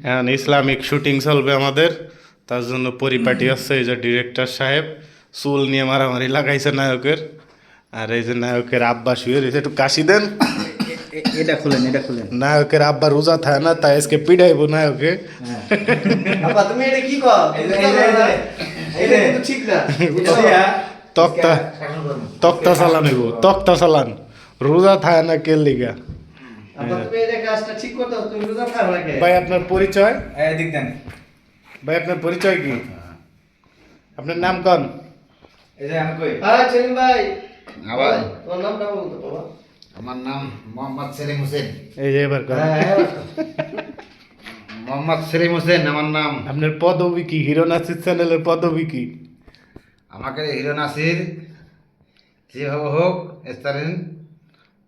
এখন Islamic shooting চলবে আমাদের, তার জন্য পরিপাটি আছে। এই যে ডিরেক্টর সাহেব চুল নিয়ে মারামারি লাগাইছে নায়কের, আর এই যে নায়কের আব্বা শুয়ে রয়েছে। একটু কাশি দেন, এটা খুলেন, এটা খুলেন। নায়কের আব্বা রোজা থাকে না, তাই আজকে পিড়াইবো নায়কে। আব্বা তুমি এটা কি কর? এটা কিন্তু ঠিক না। তক্তা তক্তা চালান হইব, তক্তা চালান। রোজা থাকে না কে লিগা। আব্বা তুমি এই কাজটা ঠিক করতে তুমি রোজা খাও না কে? ভাই আপনার পরিচয়? এদিক দেন। ভাই আপনার পরিচয় কি? আপনার নাম কোন? এই যে আমি কই। হ্যাঁ সেলিম ভাই। আবার তোমার নামটা বলো তো বাবা। আমার নাম মোহাম্মদ সেলিম হোসেন। এই যে এবার কোন? মোহাম্মদ সেলিম হোসেন আমার নাম। আপনার পদবি কি? হিরো নাসির চ্যানেলের পদবি কি? আমাকে হিরো নাসির যেভাবে হোক স্টারেন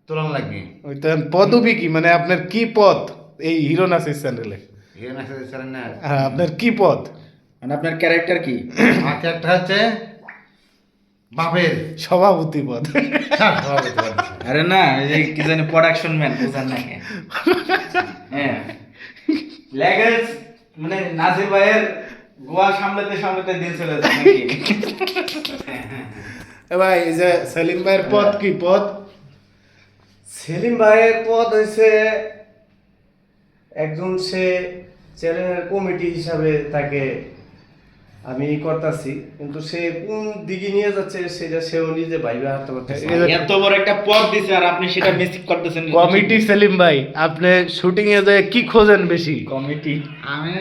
তুলন লাগবে। ওই তো পদবি কি, মানে আপনার কি পদ এই হিরো নাসির চ্যানেলে? হিরো নাসির স্টারেন না, আপনার কি পদ? মানে আপনার ক্যারেক্টার কি? আমার একটা হচ্ছে বাপের সভাপতি পদ। আরে না, এই যে কি জানি প্রোডাকশন ম্যান বুঝান না কে? হ্যাঁ, লেগেজ মানে নাজির ভাইয়ের গোয়া সামলাতে সামলাতে দিন চলে যায় নাকি? এ ভাই এই যে সেলিম ভাইয়ের পদ কি পদ? সেলিম ভাইয়ের পদ হয়েছে একজন, সে চ্যানেলের কমিটি হিসাবে তাকে আমি করতেছি, কিন্তু সে কোন দিকে নিয়ে যাচ্ছে সেটা সেও নিজে ভাইবে হাঁটতে পারতেছে না। এত বড় একটা পদ দিছে আর আপনি সেটা মিস করতেছেন। কমিটি সেলিম ভাই, আপনি শুটিং এ যায় কি খোঁজেন বেশি? কমিটি। আমি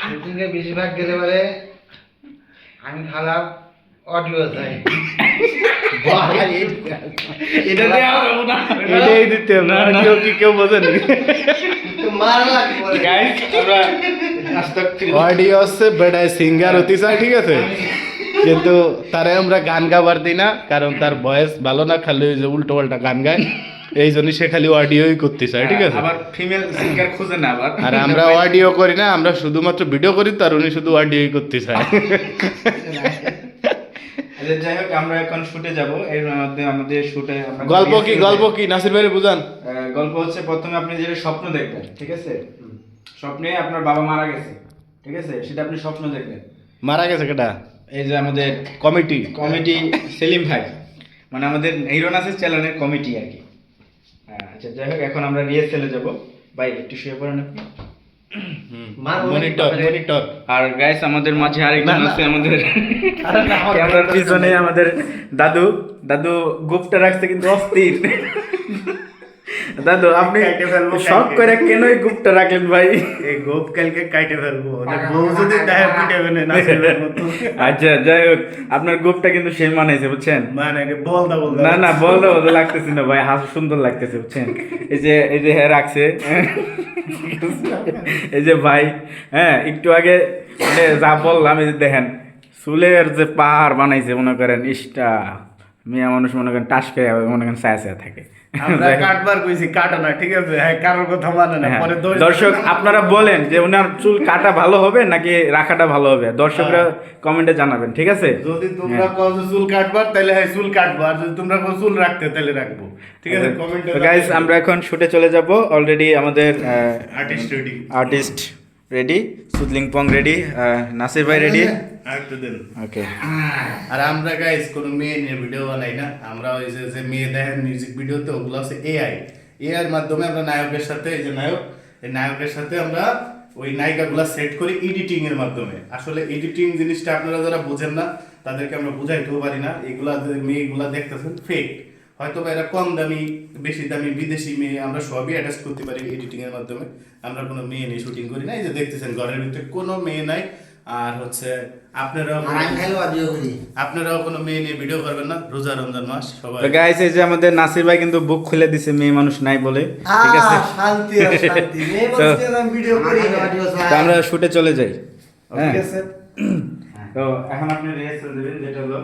শুটিংয়ে বেশিরভাগ গেলে বলে আমি খারাপ অডিও চাই। এটা দেয়া হবে না। এটাই দিতে হবে না, কেউ কি কেউ বোঝেন? তো মারা লাগবে বলে। গাইস আমরা আস্তাগফিরুল্লাহ। অডিও হচ্ছে বেড়ায় সিঙ্গার হতে চায়, ঠিক আছে, কিন্তু তারে আমরা গান গাবার দিই না, কারণ তার ভয়েস ভালো না, খালি ওই যে উল্টো পাল্টা গান গায়, এই জন্য সে খালি অডিওই করতে চায়, ঠিক আছে। আবার ফিমেল সিঙ্গার খুঁজে না আবার। আর আমরা অডিও করি না, আমরা শুধুমাত্র ভিডিও করি, তার উনি শুধু অডিওই করতে চায়। আচ্ছা, যাই হোক আমরা এখন শুটে যাব। এর মধ্যে আমাদের শুটে আমরা গল্প কি, গল্প কি নাসির ভাই বুঝান? গল্প হচ্ছে প্রথমে আপনি যেটা স্বপ্ন দেখবেন, ঠিক আছে? স্বপ্নে আপনার বাবা মারা গেছে, ঠিক আছে, সেটা আপনি স্বপ্ন দেখবেন। মারা গেছে কেটা? এই যে আমাদের কমিটি কমিটি সেলিম ভাই, মানে আমাদের হিরো নাসির চ্যানেলের কমিটি আর কি। আচ্ছা যাই হোক এখন আমরা রিহার্সালে যাব। ভাই একটু শুয়ে পড়েন আপনি। Monitor monitor. আর গাইস আমাদের মাঝে আরেকজন না, না। আছে, আমাদের ক্যামেরার পিছনে আমাদের দাদু। দাদু গুপ্তা রাখছে কিন্তু অস্থির। দাদু আপনি কাইটে ফেলবো শখ কালকে। করে কেন এই গুপ্তা রাখলেন ভাই? এই গোপ কালকে কাইটে ফেলবো, বউ যদি দেহে পিটাবে না নাসির ভাইয়ের মতো। আচ্ছা যাই হোক আপনার গুপটা কিন্তু সেই মানাইছে বুঝছেন। মানে বল দা বল দা। না না বলতে বলতে লাগতেছে না ভাই, হাসি সুন্দর লাগতেছে বুঝছেন। এই যে হ্যাঁ রাখছে। এই যে ভাই, হ্যাঁ একটু আগে মানে যা বললাম, এই যে দেখেন চুলের যে পাহাড় বানাইছে মনে করেন, ইস্টা মেয়ে মানুষ মনে করেন টাস করে মনে করেন ছায়া ছায়া থাকে। আমরা কাটবার কইছি, কাটো না, ঠিক আছে, হ্যাঁ কারোর কথা মানে না, হ্যাঁ, পরে দর্শক আপনারা বলেন যে ওনার চুল কাটা ভালো হবে নাকি রাখাটা ভালো হবে, দর্শকরা কমেন্টে জানাবেন, ঠিক আছে? যদি তোমরা কও যে চুল কাটবার তাহলে হ্যাঁ চুল কাটবো, আর যদি তোমরা কও চুল রাখতে তাহলে রাখবো, ঠিক আছে, কমেন্টে। গাইস আমরা এখন শুটে চলে যাব। অলরেডি আমাদের আর্টিস্ট রেডি, আর্টিস্ট রেডি, সুদলিং পং রেডি, নাসির ভাই রেডি। আরেকটু দেন। ওকে আর আমরা গাইস কোনো মেয়ে নিয়ে ভিডিও বানাই না, আমরা ওই যে মেয়ে দেখেন মিউজিক ভিডিওতে, ওগুলো হচ্ছে এআই এর মাধ্যমে আমরা নায়কের সাথে, এই যে নায়ক, এই নায়কের সাথে আমরা ওই নায়িকাগুলা সেট করি এডিটিং এর মাধ্যমে। আসলে এডিটিং জিনিসটা আপনারা যারা বোঝেন না তাদেরকে আমরা বুঝাইতেও পারি না। এগুলা যে মেয়েগুলা দেখতেছেন ফেক, হয়তো বা এরা কম দামি বেশি দামি বিদেশি মেয়ে, আমরা সবই অ্যাটাচ করতে পারি এডিটিং এর মাধ্যমে। আমরা কোনো মেয়ে নিয়ে শুটিং করি না, এই যে দেখতেছেন ঘরের ভিতরে কোনো মেয়ে নাই। আর হচ্ছে আপনারাও আপনারাও কোনো মেয়ে নিয়ে ভিডিও করবেন না, রোজা রমজান মাস সবাই। গাইস এই যে আমাদের নাসির ভাই কিন্তু বুক খুলে দিছে মেয়ে মানুষ নাই বলে, ঠিক আছে? শান্তি আর শান্তি। মেয়ে মানুষকে আমি ভিডিও করি না। তো আমরা শুটে চলে যাই। ঠিক আছে। তো এখন আপনি রিহার্সাল দেবেন, যেটা হলো